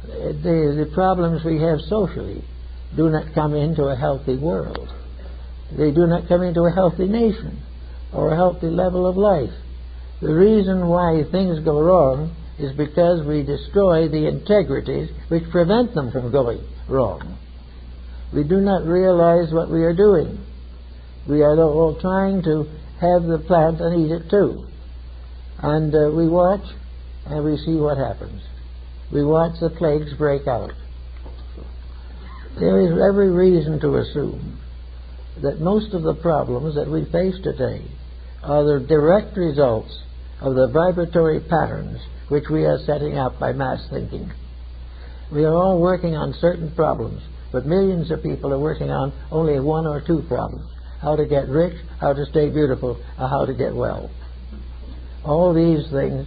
The problems we have socially do not come into a healthy world. They do not come into a healthy nation or a healthy level of life. The reason why things go wrong is because we destroy the integrities which prevent them from going wrong. We do not realize what we are doing. We are all trying to have the plant and eat it too. And we watch and we see what happens. We watch the plagues break out. There is every reason to assume that most of the problems that we face today are the direct results of the vibratory patterns which we are setting up by mass thinking. We are all working on certain problems, but millions of people are working on only one or two problems: how to get rich, how to stay beautiful, or how to get well. All these things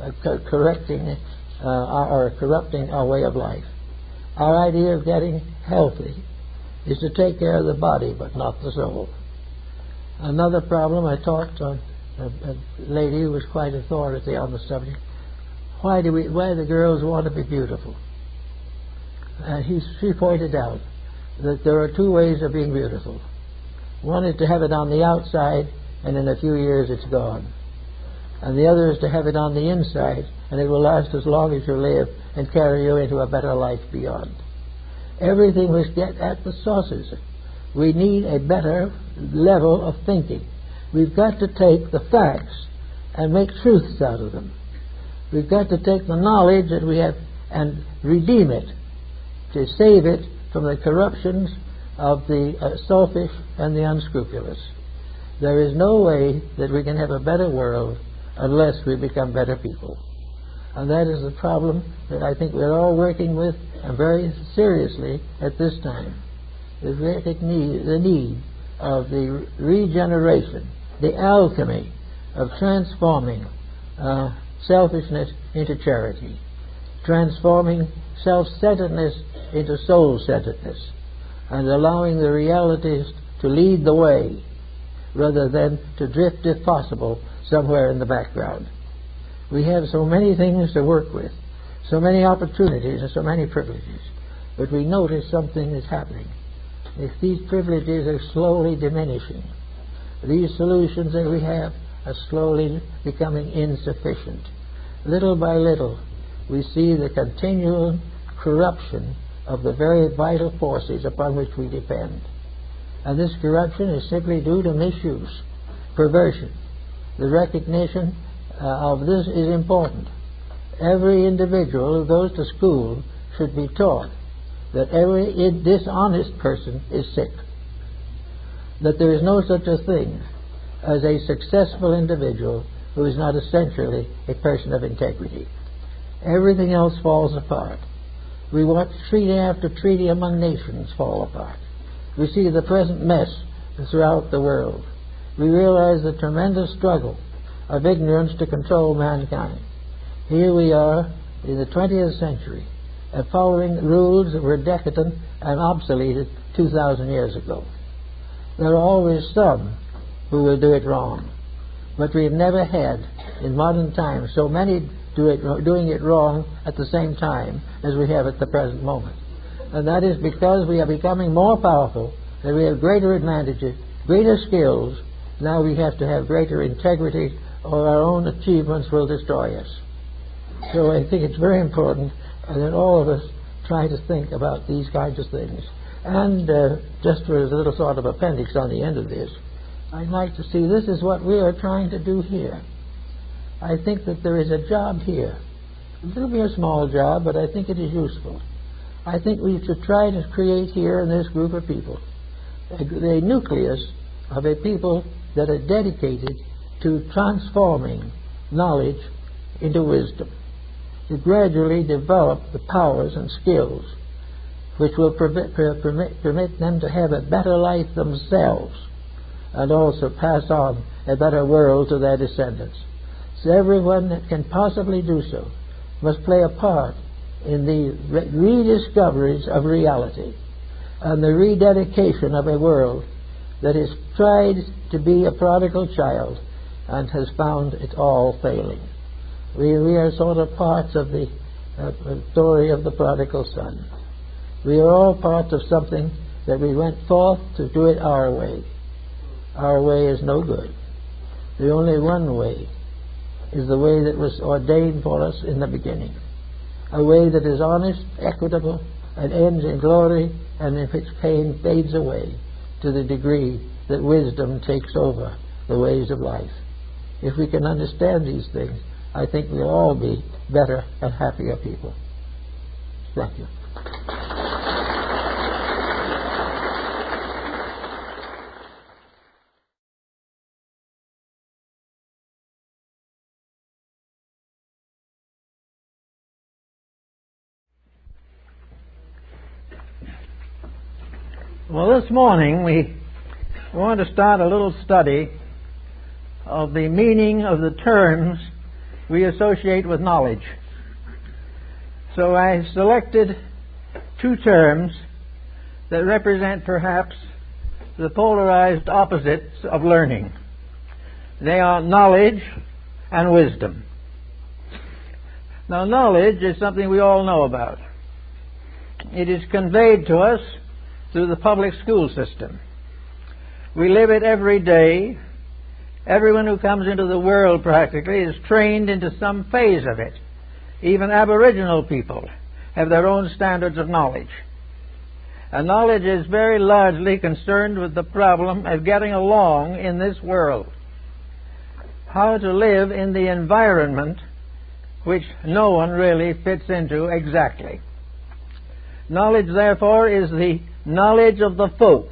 are corrupting our way of life. Our idea of getting healthy is to take care of the body, but not the soul. Another problem, I talked to a lady who was quite authority on the subject. Why do the girls want to be beautiful? And she pointed out that there are two ways of being beautiful. One is to have it on the outside, and in a few years it's gone. And the other is to have it on the inside, and it will last as long as you live and carry you into a better life beyond. Everything must get at the sources. We need a better level of thinking. We've got to take the facts and make truths out of them. We've got to take the knowledge that we have and redeem it, to save it from the corruptions of the selfish and the unscrupulous. There is no way that we can have a better world unless we become better people. And that is the problem that I think we're all working with, and very seriously at this time. The need of the regeneration, the alchemy of transforming selfishness into charity, transforming self-centeredness into soul-centeredness, and allowing the realities to lead the way rather than to drift, if possible, somewhere in the background. We have so many things to work with, so many opportunities and so many privileges, but we notice something is happening. If these privileges are slowly diminishing, these solutions that we have are slowly becoming insufficient. Little by little, we see the continual corruption of the very vital forces upon which we depend. And this corruption is simply due to misuse, perversion. The recognition of this is important. Every individual who goes to school should be taught that every dishonest person is sick, that there is no such a thing as a successful individual who is not essentially a person of integrity. Everything else falls apart. We watch treaty after treaty among nations fall apart. We see the present mess throughout the world. We realize the tremendous struggle of ignorance to control mankind. Here we are in the 20th century, following rules that were decadent and obsoleted 2,000 years ago. There are always some who will do it wrong, but we've never had in modern times so many doing it wrong at the same time as we have at the present moment. And that is because we are becoming more powerful, that we have greater advantages, greater skills. Now we have to have greater integrity, or our own achievements will destroy us. So I think it's very important that all of us try to think about these kinds of things. And just for a little sort of appendix on the end of this, I'd like to see this is what we are trying to do here. I think that there is a job here. It'll be a small job, but I think it is useful. I think we should try to create here in this group of people the nucleus of a people that are dedicated to transforming knowledge into wisdom, to gradually develop the powers and skills which will permit them to have a better life themselves and also pass on a better world to their descendants. So everyone that can possibly do so must play a part in the rediscoveries of reality and the rededication of a world that has tried to be a prodigal child and has found it all failing. We are sort of parts of the story of the prodigal son. We are all parts of something that we went forth to do it our way. Our way is no good. The only one way is the way that was ordained for us in the beginning. A way that is honest, equitable, and ends in glory, and in which pain fades away to the degree that wisdom takes over the ways of life. If we can understand these things, I think we'll all be better and happier people. Thank you. Well, this morning we want to start a little study of the meaning of the terms we associate with knowledge. So I selected two terms that represent perhaps the polarized opposites of learning. They are knowledge and wisdom. Now, knowledge is something we all know about. It is conveyed to us through the public school system. We live it every day. Everyone who comes into the world practically is trained into some phase of it. Even Aboriginal people have their own standards of knowledge. And knowledge is very largely concerned with the problem of getting along in this world. How to live in the environment which no one really fits into exactly. Knowledge, therefore, is the knowledge of the folk.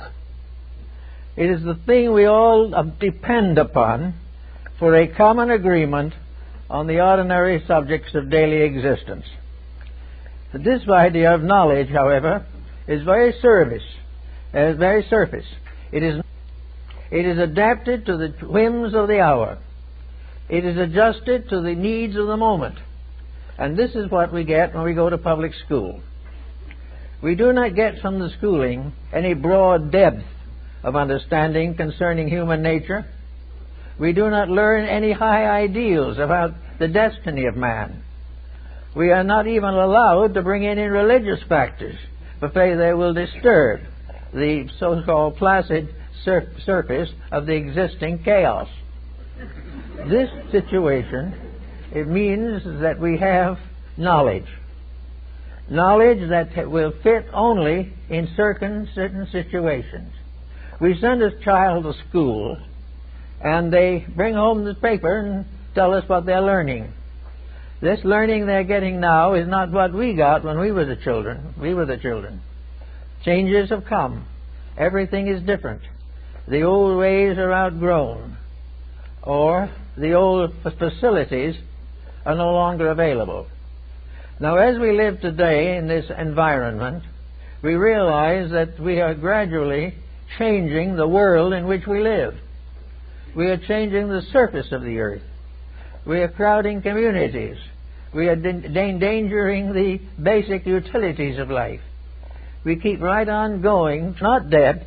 It is the thing we all depend upon for a common agreement on the ordinary subjects of daily existence. This idea of knowledge, however, is very surface. It is adapted to the whims of the hour. It is adjusted to the needs of the moment. And this is what we get when we go to public school. We do not get from the schooling any broad depth of understanding concerning human nature. We do not learn any high ideals about the destiny of man. We are not even allowed to bring in religious factors, for fear they will disturb the so-called placid surface of the existing chaos. This situation, it means that we have knowledge. Knowledge that will fit only in certain situations. We send a child to school and they bring home the paper and tell us what they're learning. This learning they're getting now is not what we got when we were the children. Changes have come. Everything is different. The old ways are outgrown, or the old facilities are no longer available. Now, as we live today in this environment, we realize that we are gradually changing the world in which we live. We are changing the surface of the earth. We are crowding communities. We are endangering the basic utilities of life. We keep right on going. It's not depth.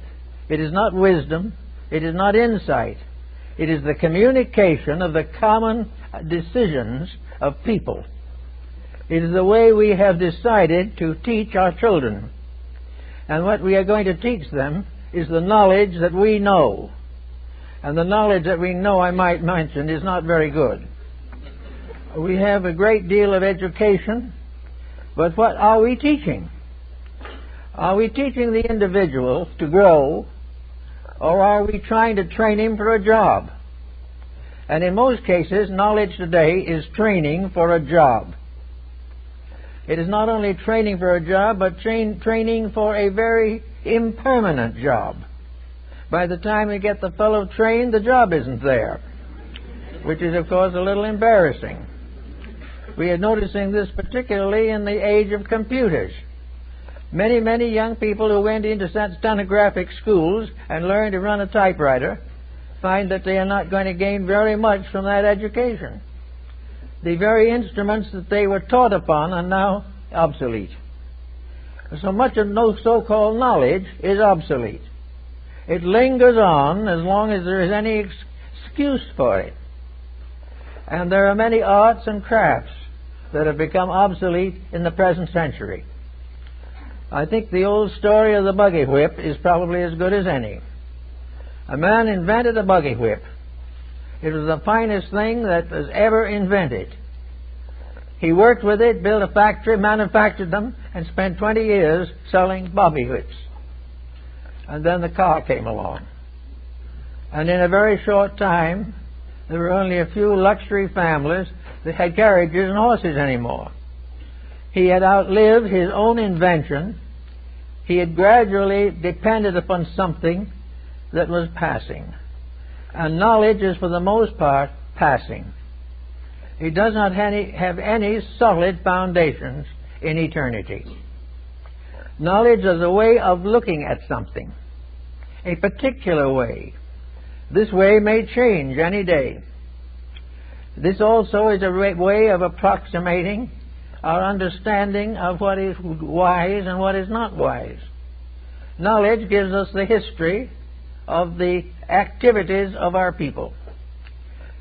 It is not wisdom. It is not insight. It is the communication of the common decisions of people. It is the way we have decided to teach our children. And what we are going to teach them is the knowledge that we know. And the knowledge that we know, I might mention, is not very good. We have a great deal of education, but what are we teaching? Are we teaching the individual to grow, or are we trying to train him for a job? And in most cases, knowledge today is training for a job. It is not only training for a job, but training for a very impermanent job. By the time we get the fellow trained, the job isn't there, which is, of course, a little embarrassing. We are noticing this particularly in the age of computers. Many, many young people who went into stenographic schools and learned to run a typewriter find that they are not going to gain very much from that education. The very instruments that they were taught upon are now obsolete. So much of no so-called knowledge is obsolete. It lingers on as long as there is any excuse for it. And there are many arts and crafts that have become obsolete in the present century. I think the old story of the buggy whip is probably as good as any. A man invented a buggy whip. It was the finest thing that was ever invented. He worked with it, built a factory, manufactured them, and spent 20 years selling buggy whips. And then the car came along. And in a very short time, there were only a few luxury families that had carriages and horses anymore. He had outlived his own invention. He had gradually depended upon something that was passing. And knowledge is, for the most part, passing. It does not have any solid foundations in eternity. Knowledge is a way of looking at something, a particular way. This way may change any day. This also is a way of approximating our understanding of what is wise and what is not wise. Knowledge gives us the history of the activities of our people.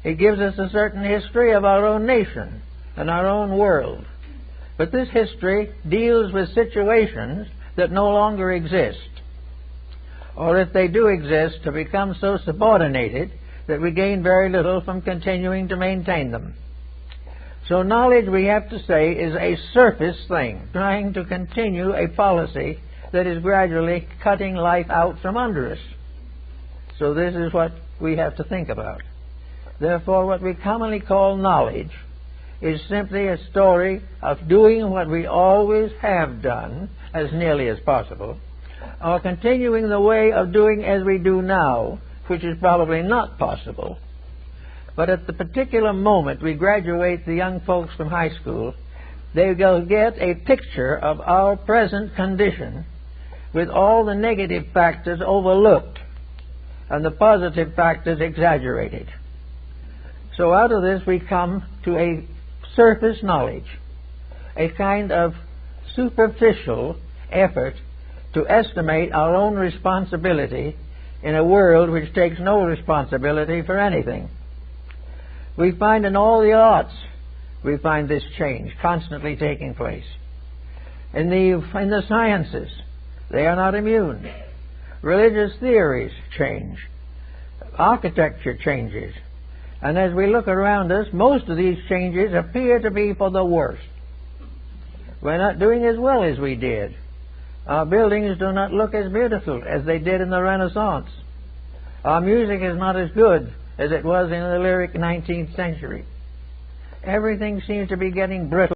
It gives us a certain history of our own nation and our own world. But this history deals with situations that no longer exist, or if they do exist, to become so subordinated that we gain very little from continuing to maintain them. So knowledge, we have to say, is a surface thing, trying to continue a policy that is gradually cutting life out from under us. So this is what we have to think about. Therefore, what we commonly call knowledge is simply a story of doing what we always have done, as nearly as possible, or continuing the way of doing as we do now, which is probably not possible. But at the particular moment we graduate the young folks from high school, they will get a picture of our present condition with all the negative factors overlooked and the positive factors exaggerated. So out of this we come to a surface knowledge, a kind of superficial effort to estimate our own responsibility in a world which takes no responsibility for anything. We find in all the arts, we find this change constantly taking place. In the sciences, they are not immune. Religious theories change. Architecture changes. And as we look around us, most of these changes appear to be for the worst. We're not doing as well as we did. Our buildings do not look as beautiful as they did in the Renaissance. Our music is not as good as it was in the lyric 19th century. Everything seems to be getting brittle.